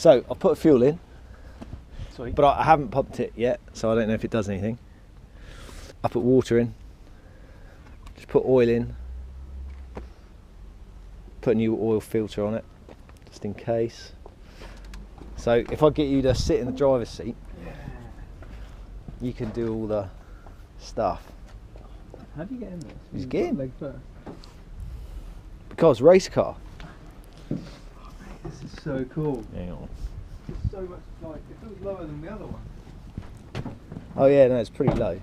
So I've put fuel in. Sweet. But I haven't pumped it yet, so I don't know if it does anything. I put water in. Just put oil in. Put a new oil filter on it, just in case. So if I get you to sit in the driver's seat, you can do all the stuff. How do you get in this? Just get in. Leg first. Because race car. Oh, mate, this is so cool. Hang on. It's so much like it feels lower than the other one. Oh yeah, no, it's pretty low.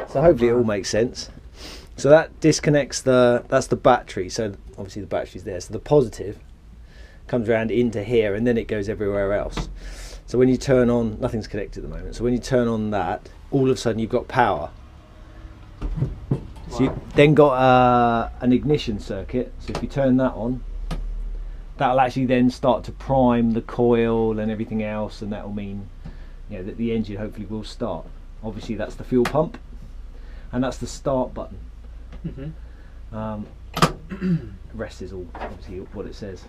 So hopefully it all makes sense. So that disconnects that's the battery. So obviously the battery's there. So the positive comes around into here and then it goes everywhere else. So when you turn on, nothing's connected at the moment. So when you turn on that, all of a sudden you've got power. So you've then got an ignition circuit. So if you turn that on, that'll actually then start to prime the coil and everything else, and that will mean, you know, that the engine hopefully will start. Obviously that's the fuel pump, and that's the start button. The rest is all obviously what it says.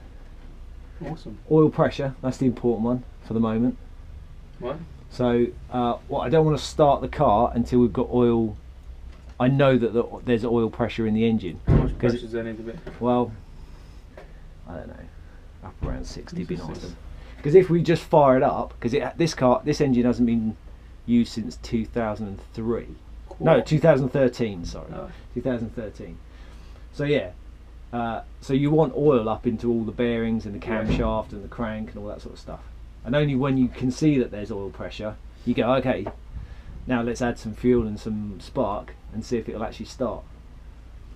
Awesome. Oil pressure, that's the important one for the moment. What? So I don't want to start the car until we've got oil. I know that there's oil pressure in the engine. How much pressure does there need to be? Well, I don't know, up around 60 would be nice. Because if we just fire it up, because this engine hasn't been used since 2003. Cool. No, 2013. Sorry, 2013. So yeah, so you want oil up into all the bearings and the camshaft and the crank and all that sort of stuff. And only when you can see that there's oil pressure, you go, okay, now let's add some fuel and some spark and see if it'll actually start.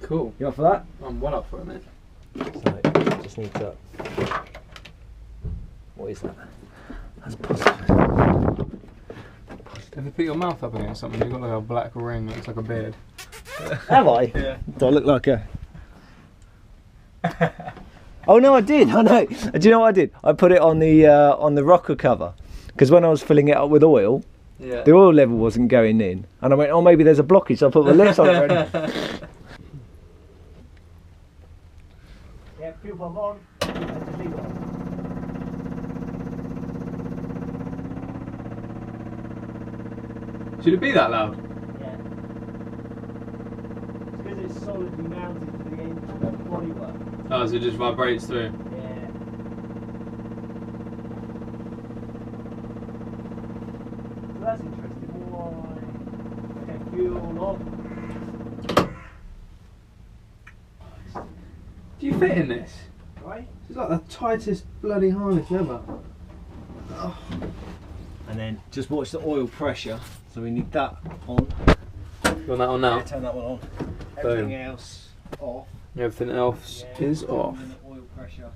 Cool. You up for that? I'm well up for it, mate. So just need to. What is that? That's positive. If you put your mouth up against something, you've got like a black ring that looks like a beard. Have I? Yeah. Do I look like a... Oh no, I did. I know. Do you know what I did? I put it on the rocker cover, because when I was filling it up with oil, the oil level wasn't going in, and I went, oh, maybe there's a blockage. So I put my lips on it. Yeah, fuel pump on. Should it be that loud? Yeah. It's because it's solidly mounted to the engine bodywork. Oh, so it just vibrates through? Yeah. So that's interesting. Why? Okay, fuel on. Do you fit in this? Right? It's like the tightest bloody harness ever. Oh. And then just watch the oil pressure. So we need that on. You want that on now? Yeah, turn that one on. Everything else off. Everything else is off. And then the oil pressure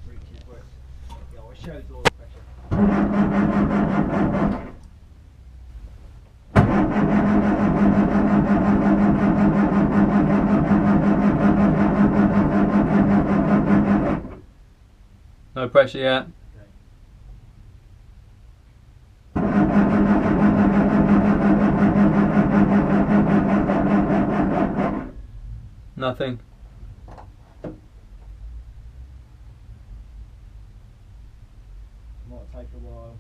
reaches where it's, yeah, it shows the oil pressure. No pressure yet. Nothing. Might take a while.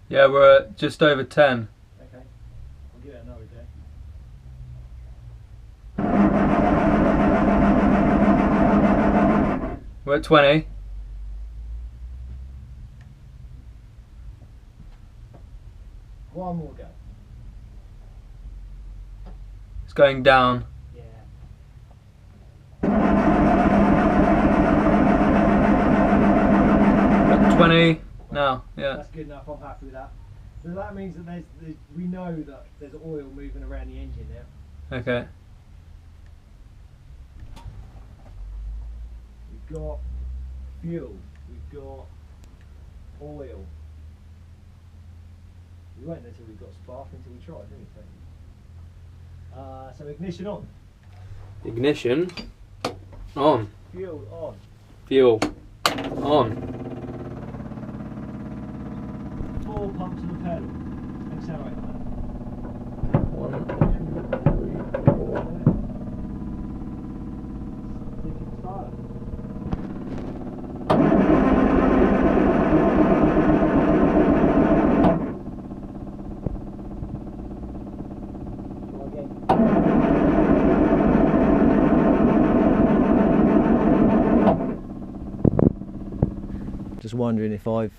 Yeah, we're at just over 10. Okay, I'll give it another go. We're at 20. One more go. It's going down. Yeah. At 20 now, yeah. That's good enough, I'm happy with that. So that means that we know that there's oil moving around the engine now. Okay. We've got fuel, we've got oil. We won't until we've got spark until we try, didn't we? So ignition on. Ignition on. Fuel on. Fuel on. Full pump to the pedal. Accelerate that. 4, 1, 2, 3, 4. Just wondering if I've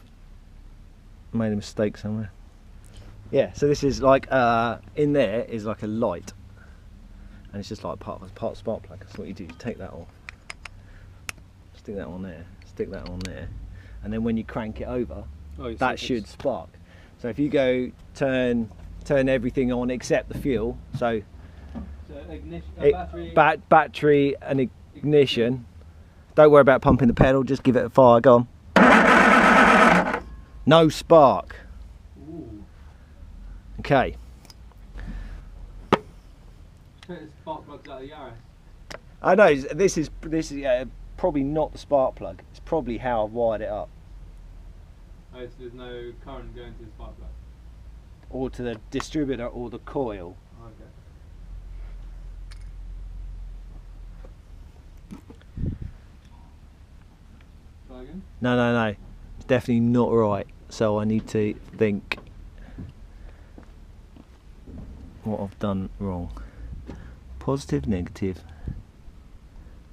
made a mistake somewhere. Yeah, so this is like in there is like a light, and it's just like part of the spark plug. That's what you do. You take that off, stick that on there, stick that on there, and then when you crank it over, that should spark. So if you go turn everything on except the fuel, so ignition, battery and ignition. Don't worry about pumping the pedal. Just give it a fire. Go on. No spark. Ooh. Okay. Spark plugs out of Yaris. I know this is probably not the spark plug. It's probably how I've wired it up. Oh, so there's no current going to the spark plug. Or to the distributor or the coil. Okay. Try again? No. It's definitely not right. So I need to think what I've done wrong. Positive, negative.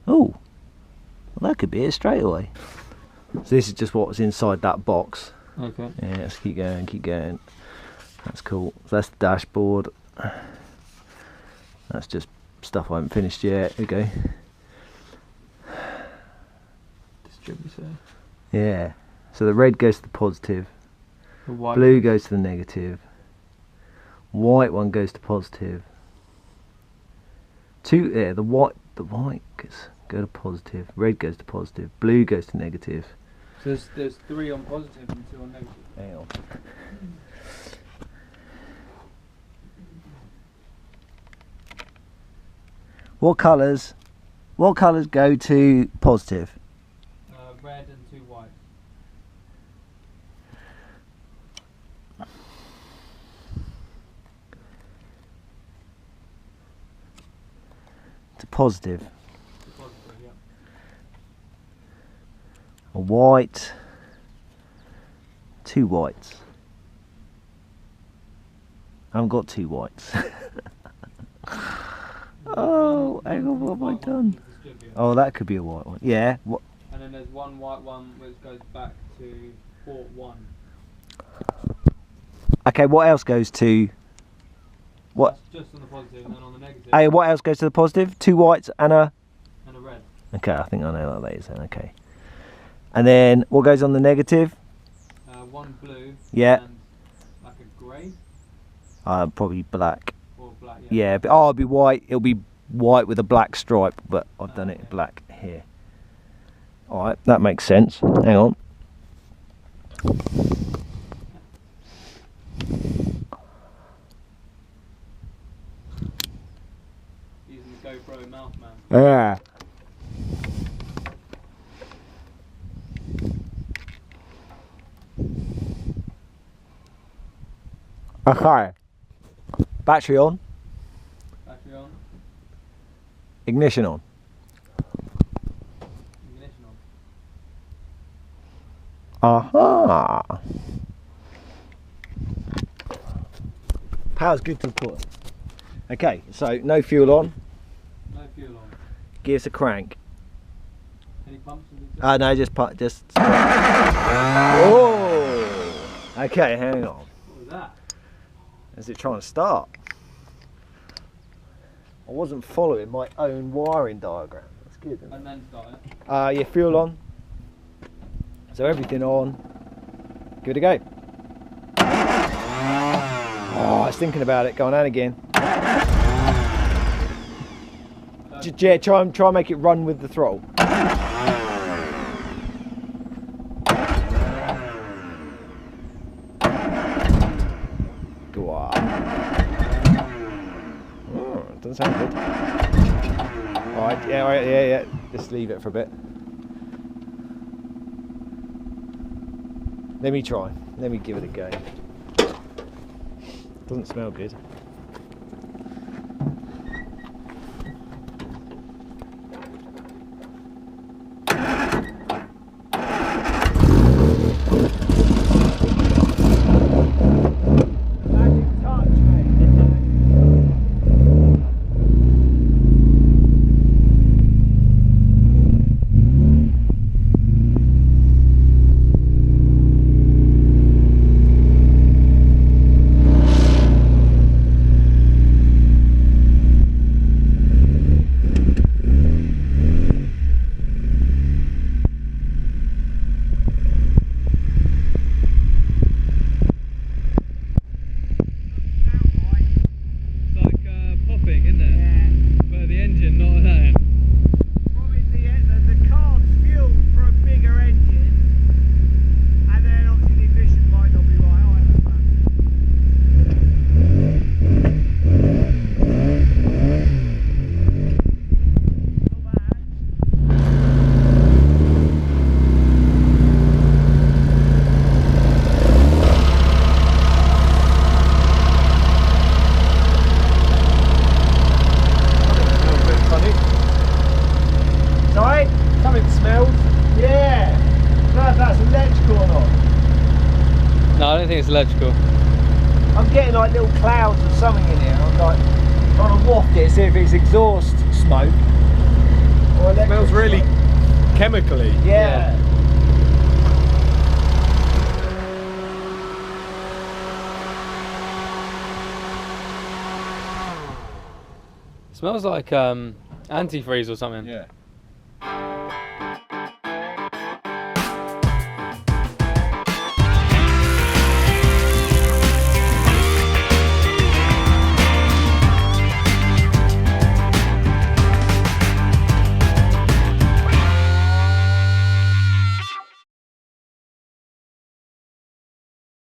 Oh, well, that could be it straight away. So this is just what's inside that box. Okay. Yeah, let's keep going, keep going. That's cool. So that's the dashboard. That's just stuff I haven't finished yet. Here we go. Distributor. Yeah. So the red goes to the positive. The white Blue goes to the negative. White one goes to positive. The white goes to positive. Red goes to positive. Blue goes to negative. So there's 3 on positive and 2 on negative. Hang on. What colours go to positive? Red and 2 white. To positive. Positive, yeah. A white. 2 whites. I haven't got 2 whites. Oh, hang on, what have I done? Oh, that could be a white one. Yeah. What? And then there's 1 white one which goes back to port 1. Okay, what else goes to what? That's just on the positive, and then on the negative. Hey, what else goes to the positive? 2 whites and a red. Okay, I think I know what that is then. Okay. And then what goes on the negative? 1 blue. Yeah. And like a grey. Probably black. Or black. Yeah, but it'll be white. It'll be white with a black stripe, but I've done it black here. All right, that makes sense. Hang on. Using the GoPro mouth man. Yeah. Okay. Battery on. Battery on. Ignition on. Ignition on. Aha. Power's good to the put. Okay, so no fuel on. No fuel on. Give us a crank. Any pumps? No, just. Oh. Okay, hang on. What was that? Is it trying to start? I wasn't following my own wiring diagram. That's good. Isn't it? And then start it. Yeah, fuel on. So everything on. Give it a go. Oh, I was thinking about it. Going on again. Yeah, try and make it run with the throttle. Go on. Oh, doesn't sound good. Alright, yeah. Just leave it for a bit. Let me try. Let me give it a go. Doesn't smell good. don't think it's electrical. I'm getting like little clouds of something in here. I'm like trying to waft it, see if it's exhaust smoke or It smells really smoke. chemically. Yeah. Smells like antifreeze or something. Yeah.